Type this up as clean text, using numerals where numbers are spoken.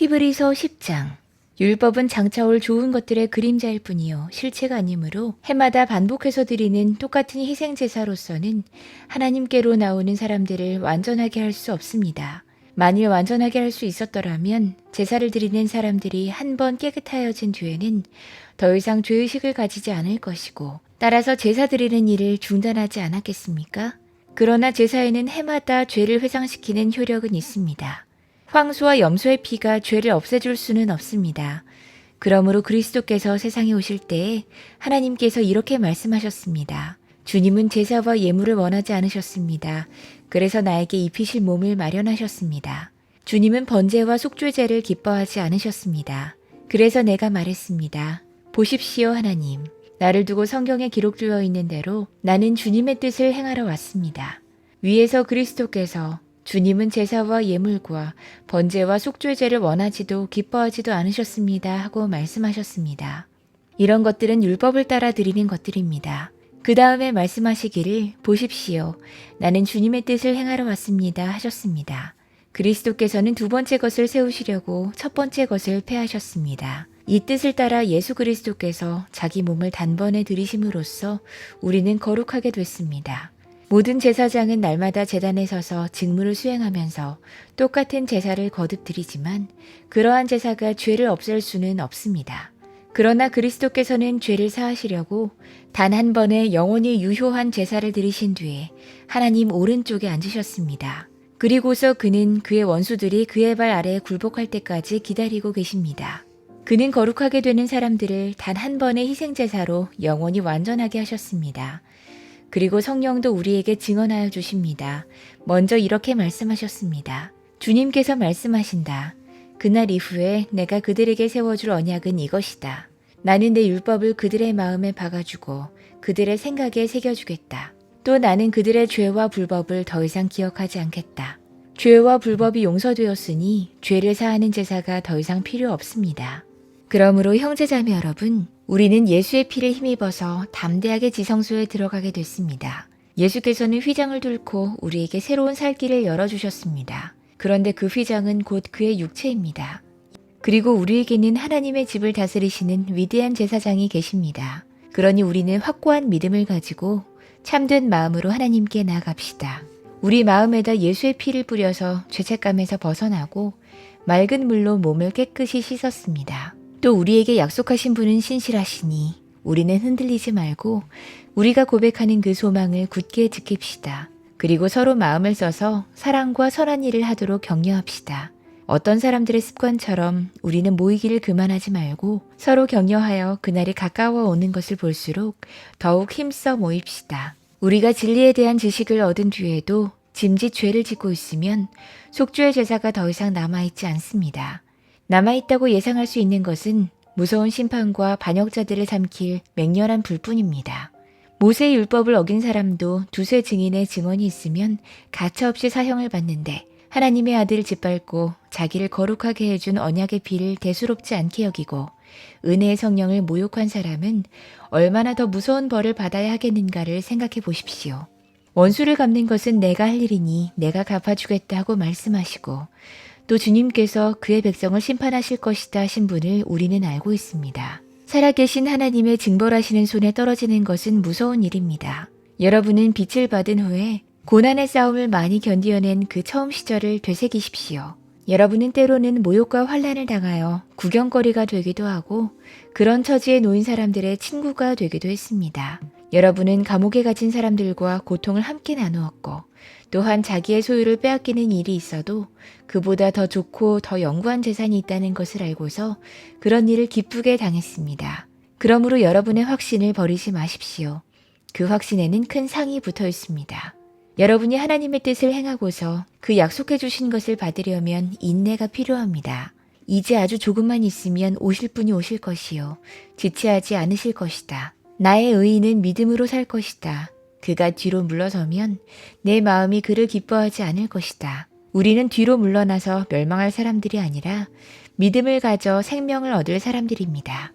히브리서 10장. 율법은 장차 올 좋은 것들의 그림자일 뿐이요 실체가 아니므로 해마다 반복해서 드리는 똑같은 희생제사로서는 하나님께로 나오는 사람들을 완전하게 할 수 없습니다. 만일 완전하게 할 수 있었더라면 제사를 드리는 사람들이 한 번 깨끗하여진 뒤에는 더 이상 죄의식을 가지지 않을 것이고, 따라서 제사 드리는 일을 중단하지 않았겠습니까? 그러나 제사에는 해마다 죄를 회상시키는 효력은 있습니다. 황소와 염소의 피가 죄를 없애줄 수는 없습니다. 그러므로 그리스도께서 세상에 오실 때에 하나님께서 이렇게 말씀하셨습니다. 주님은 제사와 예물을 원하지 않으셨습니다. 그래서 나에게 입히실 몸을 마련하셨습니다. 주님은 번제와 속죄제를 기뻐하지 않으셨습니다. 그래서 내가 말했습니다. 보십시오 하나님, 나를 두고 성경에 기록되어 있는 대로 나는 주님의 뜻을 행하러 왔습니다. 위에서 그리스도께서 주님은 제사와 예물과 번제와 속죄제를 원하지도 기뻐하지도 않으셨습니다 하고 말씀하셨습니다. 이런 것들은 율법을 따라 드리는 것들입니다. 그 다음에 말씀하시기를 보십시오. 나는 주님의 뜻을 행하러 왔습니다 하셨습니다. 그리스도께서는 두 번째 것을 세우시려고 첫 번째 것을 폐하셨습니다. 이 뜻을 따라 예수 그리스도께서 자기 몸을 단번에 들이심으로써 우리는 거룩하게 됐습니다. 모든 제사장은 날마다 제단에 서서 직무를 수행하면서 똑같은 제사를 거듭 드리지만 그러한 제사가 죄를 없앨 수는 없습니다. 그러나 그리스도께서는 죄를 사하시려고 단 한 번의 영원히 유효한 제사를 드리신 뒤에 하나님 오른쪽에 앉으셨습니다. 그리고서 그는 그의 원수들이 그의 발 아래에 굴복할 때까지 기다리고 계십니다. 그는 거룩하게 되는 사람들을 단 한 번의 희생제사로 영원히 완전하게 하셨습니다. 그리고 성령도 우리에게 증언하여 주십니다. 먼저 이렇게 말씀하셨습니다. 주님께서 말씀하신다. 그날 이후에 내가 그들에게 세워줄 언약은 이것이다. 나는 내 율법을 그들의 마음에 박아주고 그들의 생각에 새겨주겠다. 또 나는 그들의 죄와 불법을 더 이상 기억하지 않겠다. 죄와 불법이 용서되었으니 죄를 사하는 제사가 더 이상 필요 없습니다. 그러므로 형제자매 여러분, 우리는 예수의 피를 힘입어서 담대하게 지성소에 들어가게 됐습니다. 예수께서는 휘장을 뚫고 우리에게 새로운 살 길을 열어주셨습니다. 그런데 그 휘장은 곧 그의 육체입니다. 그리고 우리에게는 하나님의 집을 다스리시는 위대한 제사장이 계십니다. 그러니 우리는 확고한 믿음을 가지고 참된 마음으로 하나님께 나아갑시다. 우리 마음에다 예수의 피를 뿌려서 죄책감에서 벗어나고 맑은 물로 몸을 깨끗이 씻었습니다. 또 우리에게 약속하신 분은 신실하시니 우리는 흔들리지 말고 우리가 고백하는 그 소망을 굳게 지킵시다. 그리고 서로 마음을 써서 사랑과 선한 일을 하도록 격려합시다. 어떤 사람들의 습관처럼 우리는 모이기를 그만하지 말고 서로 격려하여 그날이 가까워 오는 것을 볼수록 더욱 힘써 모입시다. 우리가 진리에 대한 지식을 얻은 뒤에도 짐짓 죄를 짓고 있으면 속죄의 제사가 더 이상 남아있지 않습니다. 남아있다고 예상할 수 있는 것은 무서운 심판과 반역자들을 삼킬 맹렬한 불뿐입니다. 모세의 율법을 어긴 사람도 두세 증인의 증언이 있으면 가차없이 사형을 받는데 하나님의 아들을 짓밟고 자기를 거룩하게 해준 언약의 피를 대수롭지 않게 여기고 은혜의 성령을 모욕한 사람은 얼마나 더 무서운 벌을 받아야 하겠는가를 생각해 보십시오. 원수를 갚는 것은 내가 할 일이니 내가 갚아주겠다 하고 말씀하시고 또 주님께서 그의 백성을 심판하실 것이다 하신 분을 우리는 알고 있습니다. 살아계신 하나님의 징벌하시는 손에 떨어지는 것은 무서운 일입니다. 여러분은 빛을 받은 후에 고난의 싸움을 많이 견디어낸 그 처음 시절을 되새기십시오. 여러분은 때로는 모욕과 환난을 당하여 구경거리가 되기도 하고 그런 처지에 놓인 사람들의 친구가 되기도 했습니다. 여러분은 감옥에 갇힌 사람들과 고통을 함께 나누었고 또한 자기의 소유를 빼앗기는 일이 있어도 그보다 더 좋고 더 영구한 재산이 있다는 것을 알고서 그런 일을 기쁘게 당했습니다. 그러므로 여러분의 확신을 버리지 마십시오. 그 확신에는 큰 상이 붙어 있습니다. 여러분이 하나님의 뜻을 행하고서 그 약속해 주신 것을 받으려면 인내가 필요합니다. 이제 아주 조금만 있으면 오실 분이 오실 것이요. 지체하지 않으실 것이다. 나의 의인은 믿음으로 살 것이다. 그가 뒤로 물러서면 내 마음이 그를 기뻐하지 않을 것이다. 우리는 뒤로 물러나서 멸망할 사람들이 아니라 믿음을 가져 생명을 얻을 사람들입니다.